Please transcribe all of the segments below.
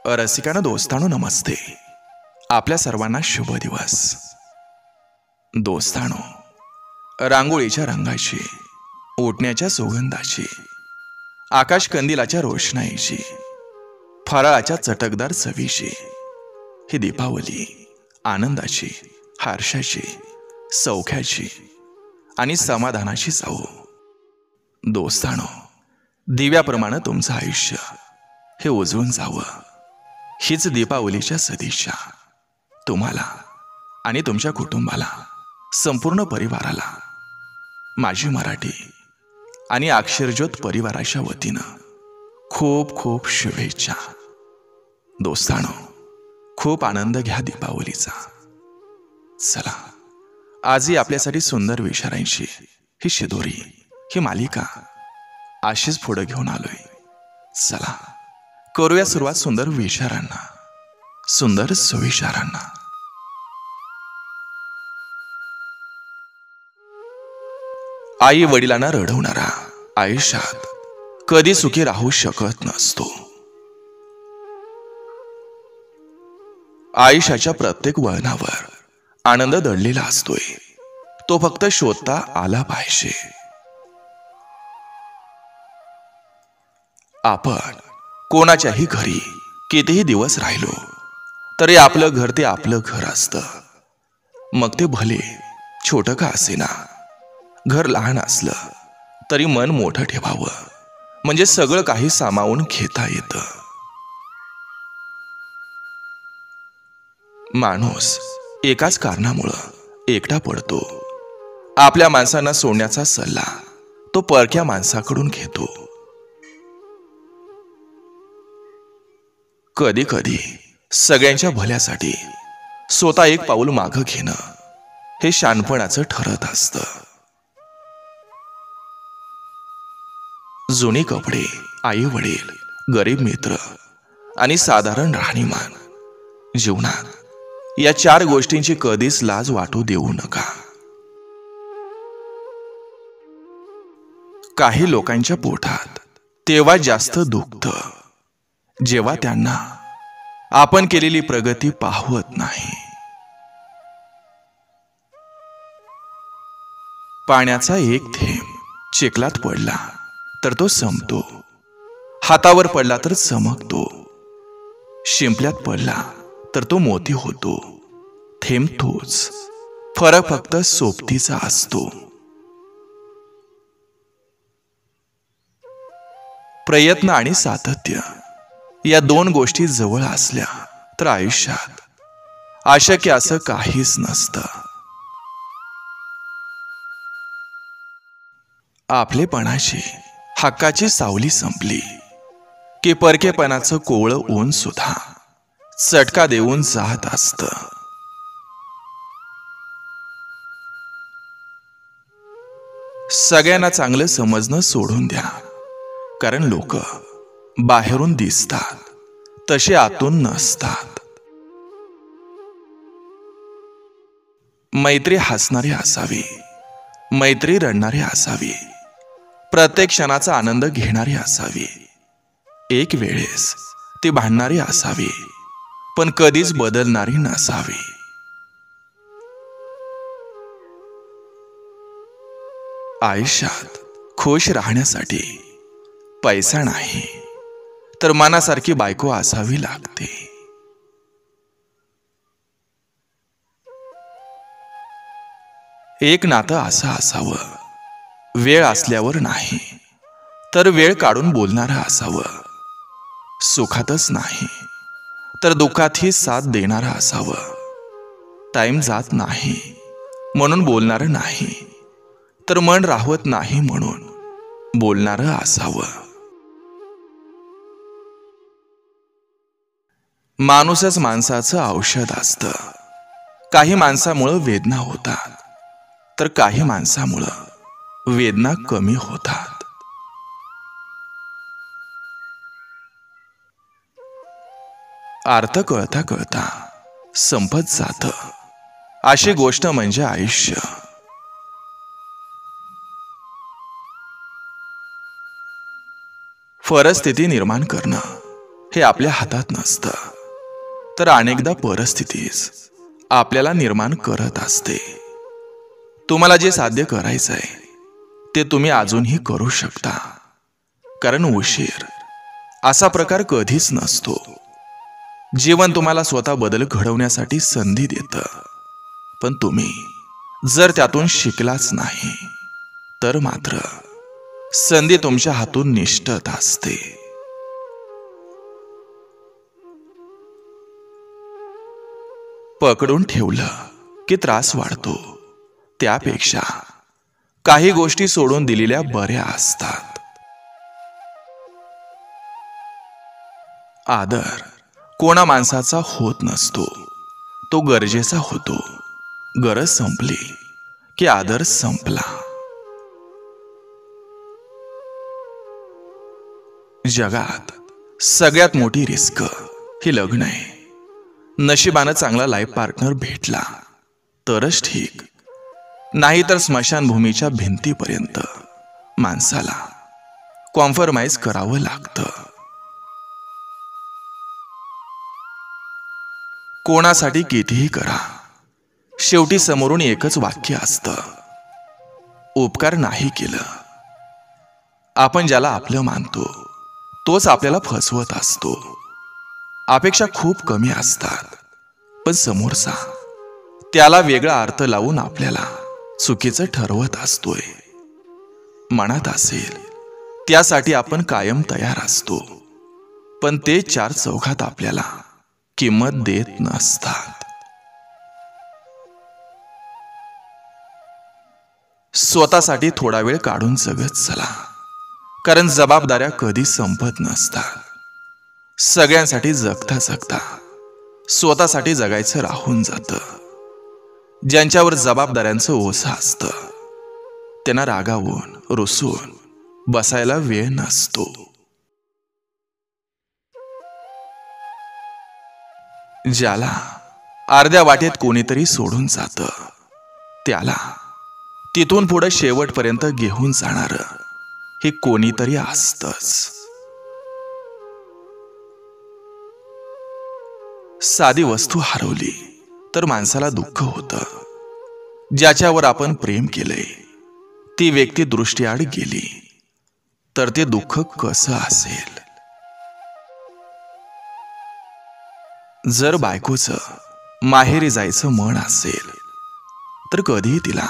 रसिकांनो, दोस्तांनो, नमस्ते. आपल्या सर्वांना शुभ दिवस. दोस्तांनो, रांगोळीच्या रंगाची, उठण्याच्या सुगंधाची, आकाश कंदिलाच्या रोषणाईची, फराळाच्या चटकदार चवीची, ही दीपावली आनंदाची, हर्षाची, सौख्याची आणि समाधानाची जावो. दोस्तांनो, दिव्याप्रमाणे तुमचं आयुष्य हे उजळून जावं, हीच दीपावलीच्या सदिच्छा तुम्हाला आणि तुमच्या कुटुंबाला, संपूर्ण परिवाराला माझी मराठी आणि अक्षरज्योत परिवाराच्या वतीनं खूप खूप शुभेच्छा. दोस्तांनो, खूप आनंद घ्या दीपावलीचा. चला, आजही आपल्यासाठी सुंदर विचारांची ही शिदोरी, ही मालिका अशीच पुढे घेऊन आलोय. चला, करूया सुरुवात सुंदर विचारांना, सुंदर सुविचारांना. आई वडिलांना रडवणारा आयुष्यात कधी सुखी राहू शकत नसतो. आयुष्याच्या प्रत्येक वळणावर आनंद दडलेला असतोय, तो फक्त शोधता आला पाहिजे. आपण कोणाच्याही घरी कितीही दिवस राहिलो तरी आपलं घर ते आपलं घर असतं. मग ते भले छोटं का असेना, घर लहान असलं तरी मन मोठं ठेवावं, म्हणजे सगळं काही सामावून घेता येतं. माणूस एकाच कारणामुळं एकटा पडतो. आपल्या माणसांना सोडण्याचा सल्ला तो परक्या माणसाकडून घेतो. कधी कधी सगळ्यांच्या भल्यासाठी स्वतः एक पाऊल मागं घेणं हे शहाणपणाचं ठरत असतं. जुनी कपडे, आई वडील, गरीब मित्र आणि साधारण राहणीमान, जीवनात या चार गोष्टींची कधीच लाज वाटू देऊ नका. काही लोकांच्या पोटात तेव्हा जास्त दुखतं जेव्हा त्यांना आपण केलेली प्रगती पाहवत नाही. पाण्याचा एक थेंब चिखलात पडला तर तो संपतो, हातावर पडला तर चमकतो, शिंपल्यात पडला तर तो मोती होतो. थेंब तोच, फरक फक्त सोबतीचा असतो. प्रयत्न आणि सातत्य या दोन गोष्टी जवळ असल्या तर आयुष्यात अशक्य असं काहीच नसतं. आपलेपणाची हक्काची सावली संपली की परकेपणाचं कोवळं ऊन सुद्धा चटका देऊन जात असतं. सगळ्यांना चांगलं समजणं सोडून द्या, कारण लोक बाहेरून दिसतात तसे आतून नसतात. मैत्री हसणारी असावी, मैत्री रडणारी असावी, प्रत्येक क्षणाचा आनंद घेणारी असावी. एक वेळेस ती भांडणारी असावी, पण कधीच बदलणारी नसावी. आयुष्यात खुश राहण्यासाठी पैसा नाही तर मनासारखी बायको असावी लागते. एक नातं असं असावं, वेळ असल्यावर नाही तर वेळ काढून बोलणारं असावं. सुखातच नाही तर दुःखातही साथ देणारं असावं. टाइम जात नाही म्हणून बोलणारं नाही तर मन राहवत नाही म्हणून बोलणारं असावं. माणूसच माणसाचं औषध असतं. काही माणसामुळं वेदना होतात तर काही माणसामुळं वेदना कमी होतात. अर्थ कळता कळता संपत जातं अशी गोष्ट म्हणजे आयुष्य. परिस्थिती निर्माण करणं हे आपल्या हातात नसतं, तर अनेकदा परिस्थितीच आपल्याला निर्माण करत असते. तुम्हाला जे साध्य करायचंय ते तुम्ही अजूनही करू शकता, कारण उशीर असा प्रकार कधीच नसतो. जीवन तुम्हाला स्वतः बदल घडवण्यासाठी संधी देतं, पण तुम्ही जर त्यातून शिकलाच नाही तर मात्र संधी तुमच्या हातून निष्ठत असते. पकडून ठेवलं की त्रास वाढतो, त्यापेक्षा काही गोष्टी सोडून दिलेल्या बऱ्या असतात. आदर कोणा माणसाचा होत नसतो, तो गरजेचा होतो. गरज संपली की आदर संपला. जगात सगळ्यात मोठी रिस्क ही लग्न आहे. नशिबानं चांगला लाईफ पार्टनर भेटला तरच ठीक, नाही तर स्मशानभूमीच्या भिंतीपर्यंत माणसाला कॉम्प्रोमाइज करावं लागतं. कोणासाठी कितीही करा, शेवटी समोरून एकच वाक्य असतं, उपकार नाही केलं. आपण ज्याला आपलं मानतो तोच आपल्याला फसवत असतो. अपेक्षा खूप कमी असतात, पण समोरचा त्याला वेगळा अर्थ लावून आपल्याला चुकीचं ठरवत असतोय. मनात असेल त्यासाठी आपण कायम तयार असतो, पण ते चार चौघात आपल्याला किंमत देत नसतात. स्वतःसाठी थोडा वेळ काढून जगत चला, कारण जबाबदाऱ्या कधी संपत नसतात. सगळ्यांसाठी जगता जगता स्वतःसाठी जगायचं राहून जातं. ज्यांच्यावर जबाबदाऱ्यांचं ओझं असतं त्यांना रागावून रुसून बसायला वेळ नसतो. ज्याला अर्ध्या वाटेत कोणीतरी सोडून जातं त्याला तिथून पुढे शेवटपर्यंत घेऊन जाणारं हे कोणीतरी असतंच. साधी वस्तू हरवली तर माणसाला दुःख होतं. ज्याच्यावर आपण प्रेम केलंय ती व्यक्ती दृष्टीआड गेली तर ते दुःख कसं असेल. जर बायकोचं माहेरी जायचं मन असेल तर कधीही तिला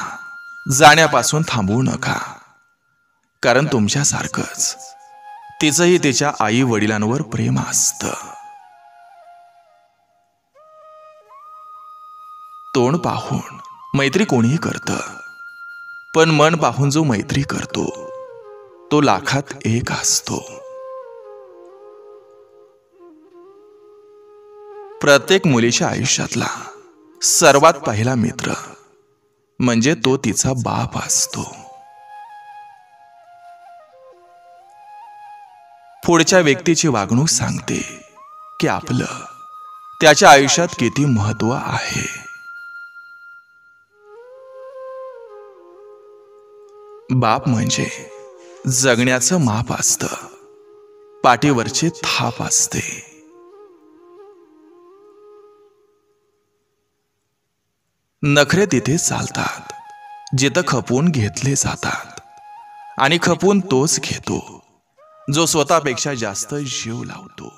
जाण्यापासून थांबवू नका, कारण तुमच्यासारखंच तिचंही तिच्या आई वडिलांवर प्रेम असतं. तोंड पाहून मैत्री कोणीही करतं, पण मन पाहून जो मैत्री करतो तो लाखात एक असतो. प्रत्येक मुलीच्या आयुष्यातला सर्वात पहिला मित्र म्हणजे तो तिचा बाप असतो. पुढच्या व्यक्तीची वागणूक सांगते की आपलं त्याच्या आयुष्यात किती महत्त्व आहे. बाप म्हणजे जगण्याचं माप असतं, पाठीवरची थाप असते. नखरे तिथे चालतात जिथं खपवून घेतले जातात, आणि खपवून तोच घेतो जो स्वतःपेक्षा जास्त जीव लावतो.